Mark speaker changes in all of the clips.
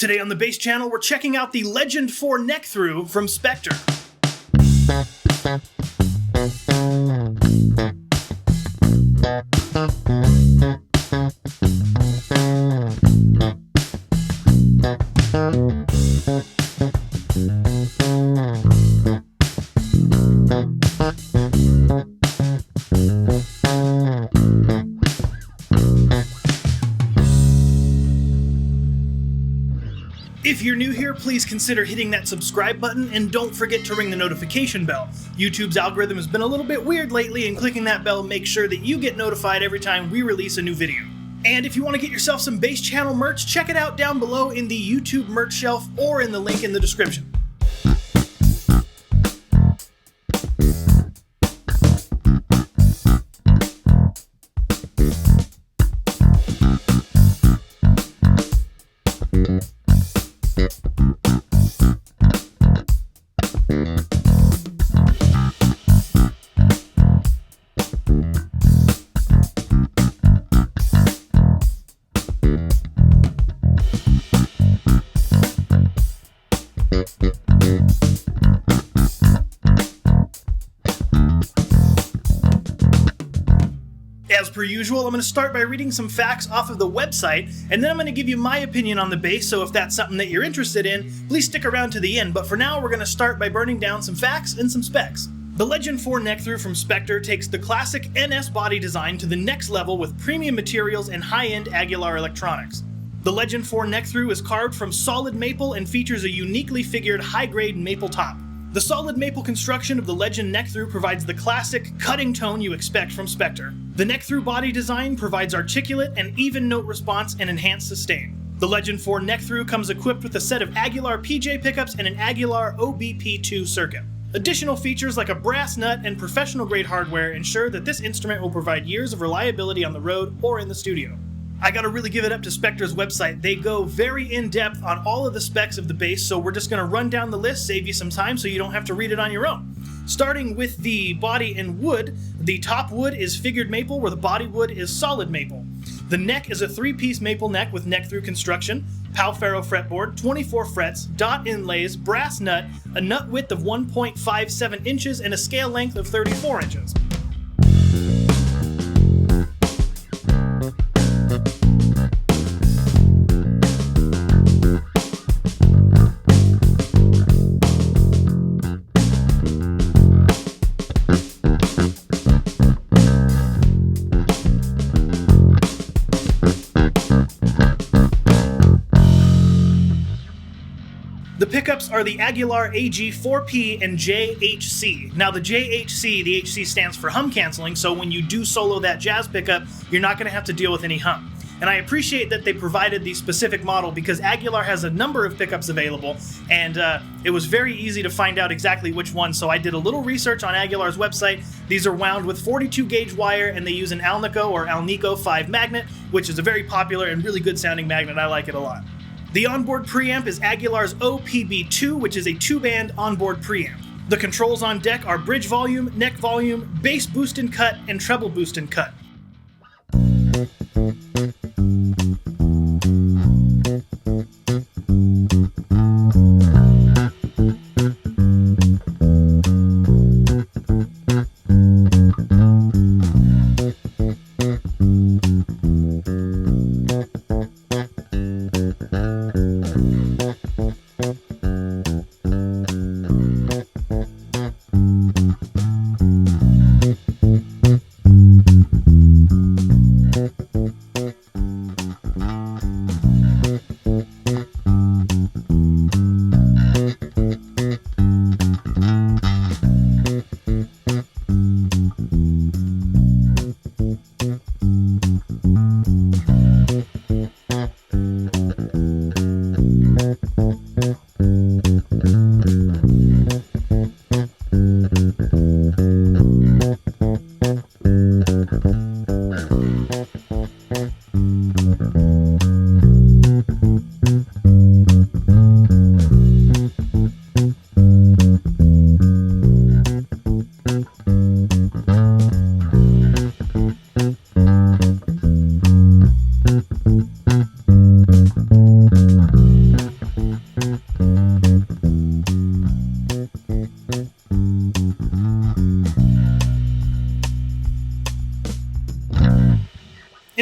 Speaker 1: Today on the Bass Channel, we're checking out the Legend Neck Thru from Spector. If you're new here, please consider hitting that subscribe button and don't forget to ring the notification bell. YouTube's algorithm has been a little bit weird lately, and clicking that bell makes sure that you get notified every time we release a new video. And if you want to get yourself some Bass Channel merch, check it out down below in the YouTube merch shelf or in the link in the description. As per usual, I'm going to start by reading some facts off of the website, and then I'm going to give you my opinion on the bass, so if that's something that you're interested in, please stick around to the end, but for now we're going to start by burning down some facts and some specs. The Legend Neck Thru from Spector takes the classic NS body design to the next level with premium materials and high-end Aguilar electronics. The Legend Neck Thru is carved from solid maple and features a uniquely figured high-grade maple top. The solid maple construction of the Legend Neck Thru provides the classic, cutting tone you expect from Spector. The Neck Thru body design provides articulate and even note response and enhanced sustain. The Legend Neck Thru comes equipped with a set of Aguilar PJ pickups and an Aguilar OBP-2 circuit. Additional features like a brass nut and professional-grade hardware ensure that this instrument will provide years of reliability on the road or in the studio. I gotta really give it up to Spector's website. They go very in-depth on all of the specs of the bass, so we're just gonna run down the list, save you some time so you don't have to read it on your own. Starting with the body and wood, the top wood is figured maple where the body wood is solid maple. The neck is a 3-piece maple neck with neck through construction, Pal-Ferro fretboard, 24 frets, dot inlays, brass nut, a nut width of 1.57 inches, and a scale length of 34 inches. The pickups are the Aguilar AG4P and JHC. Now the JHC, the HC stands for hum canceling, so when you do solo that jazz pickup, you're not going to have to deal with any hum. And I appreciate that they provided the specific model because Aguilar has a number of pickups available, and it was very easy to find out exactly which one, so I did a little research on Aguilar's website. These are wound with 42 gauge wire, and they use an Alnico or Alnico 5 magnet, which is a very popular and really good sounding magnet. I like it a lot. The onboard preamp is Aguilar's OBP-2, which is a 2-band onboard preamp. The controls on deck are bridge volume, neck volume, bass boost and cut, and treble boost and cut.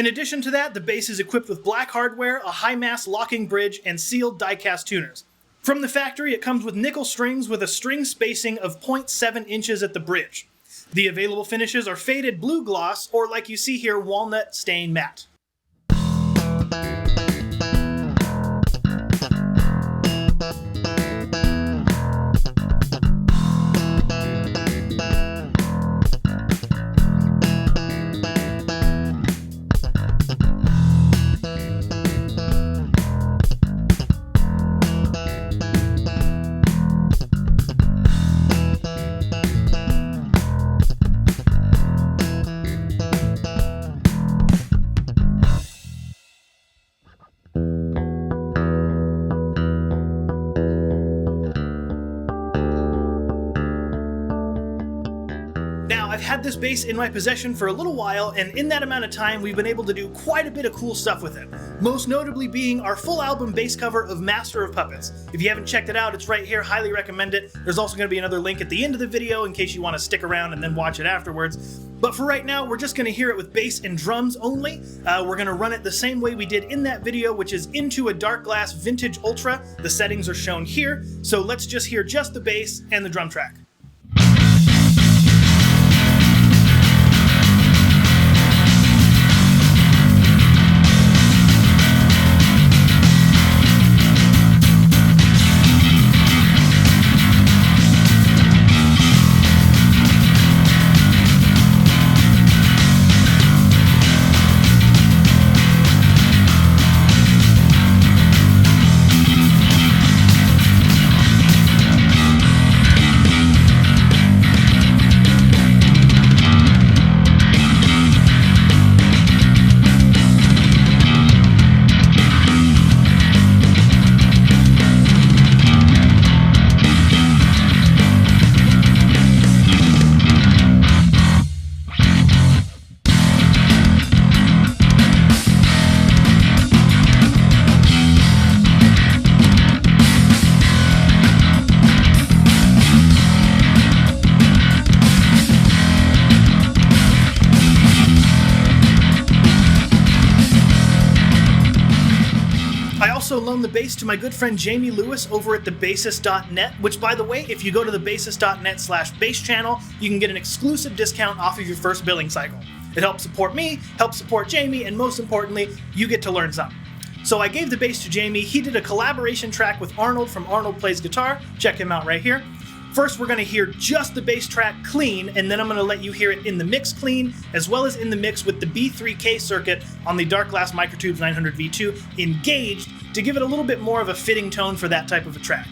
Speaker 1: In addition to that, the bass is equipped with black hardware, a high-mass locking bridge, and sealed die-cast tuners. From the factory, it comes with nickel strings with a string spacing of 0.7 inches at the bridge. The available finishes are faded blue gloss, or like you see here, walnut stain matte. I've had this bass in my possession for a little while, and in that amount of time we've been able to do quite a bit of cool stuff with it. Most notably being our full album bass cover of Master of Puppets. If you haven't checked it out, it's right here, highly recommend it. There's also going to be another link at the end of the video in case you want to stick around and then watch it afterwards. But for right now, we're just going to hear it with bass and drums only. We're going to run it the same way we did in that video, which is into a dark glass vintage ultra. The settings are shown here, so let's just hear just the bass and the drum track. Loaned the bass to my good friend Jamie Lewis over at thebassist.net, which, by the way, if you go to thebassist.net/bass channel, you can get an exclusive discount off of your first billing cycle. It helps support me, helps support Jamie, and most importantly, you get to learn something. So I gave the bass to Jamie. He did a collaboration track with Arnold from Arnold Plays Guitar. Check him out right here. First, we're going to hear just the bass track clean, and then I'm going to let you hear it in the mix clean, as well as in the mix with the B3K circuit on the Dark Glass Microtubes 900 V2 engaged to give it a little bit more of a fitting tone for that type of a track.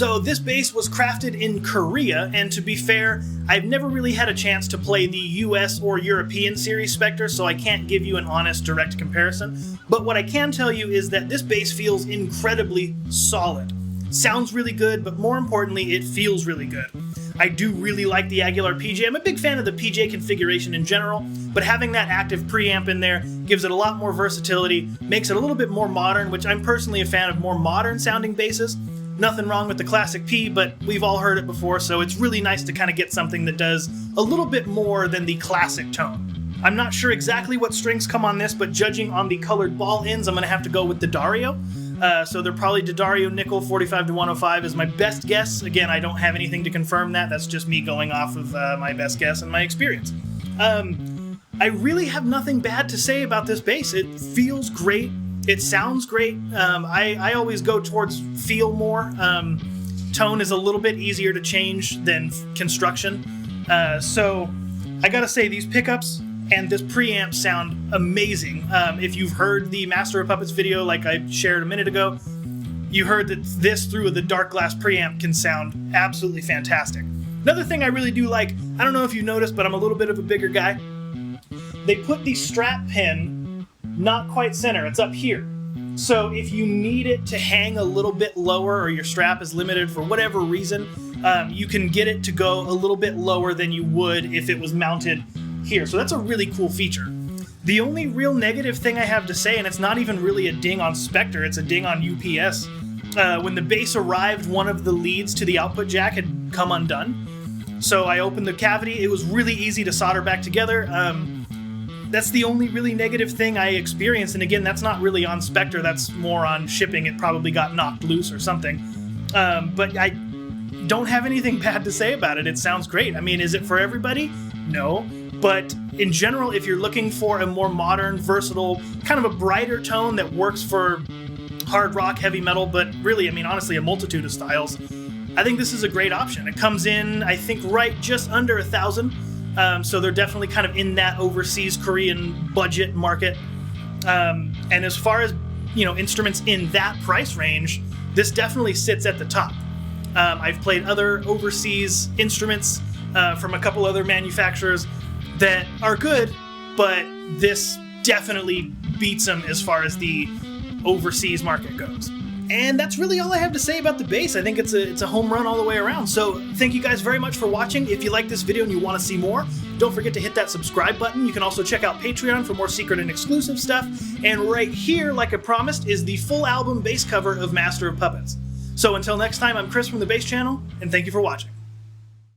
Speaker 1: So this bass was crafted in Korea, and to be fair, I've never really had a chance to play the US or European series Spector, so I can't give you an honest, direct comparison. But what I can tell you is that this bass feels incredibly solid. Sounds really good, but more importantly, it feels really good. I do really like the Aguilar PJ. I'm a big fan of the PJ configuration in general, but having that active preamp in there gives it a lot more versatility, makes it a little bit more modern, which I'm personally a fan of more modern sounding basses. Nothing wrong with the classic P, but we've all heard it before, so it's really nice to kind of get something that does a little bit more than the classic tone. I'm not sure exactly what strings come on this, but judging on the colored ball ends, I'm going to have to go with the Dario. So they're probably D'Addario nickel 45 to 105 is my best guess. Again, I don't have anything to confirm that. That's just me going off of my best guess and my experience. I really have nothing bad to say about this bass. It feels great. It sounds great. I always go towards feel more. Tone is a little bit easier to change than construction. So I gotta say, these pickups and this preamp sound amazing. If you've heard the Master of Puppets video like I shared a minute ago, you heard that this through the dark glass preamp can sound absolutely fantastic. Another thing I really do like, I don't know if you noticed, but I'm a little bit of a bigger guy. They put the strap pin not quite center, it's up here. So if you need it to hang a little bit lower or your strap is limited for whatever reason, you can get it to go a little bit lower than you would if it was mounted here. So that's a really cool feature. The only real negative thing I have to say, and it's not even really a ding on Spector, it's a ding on UPS. When the bass arrived, one of the leads to the output jack had come undone. So I opened the cavity, it was really easy to solder back together. That's the only really negative thing I experienced, and again, that's not really on Spector, that's more on shipping. It probably got knocked loose or something. But I don't have anything bad to say about it. It sounds great. I mean, is it for everybody? No. But in general, if you're looking for a more modern, versatile, kind of a brighter tone that works for hard rock, heavy metal, but really, I mean, honestly, a multitude of styles, I think this is a great option. It comes in, I think, right just under $1,000. So they're definitely kind of in that overseas Korean budget market. And as far as, you know, instruments in that price range, this definitely sits at the top. I've played other overseas instruments from a couple other manufacturers that are good, but this definitely beats them as far as the overseas market goes. And that's really all I have to say about the bass. I think it's a home run all the way around. So thank you guys very much for watching. If you like this video and you want to see more, don't forget to hit that subscribe button. You can also check out Patreon for more secret and exclusive stuff. And right here, like I promised, is the full album bass cover of Master of Puppets. So until next time, I'm Chris from the Bass Channel, and thank you for watching.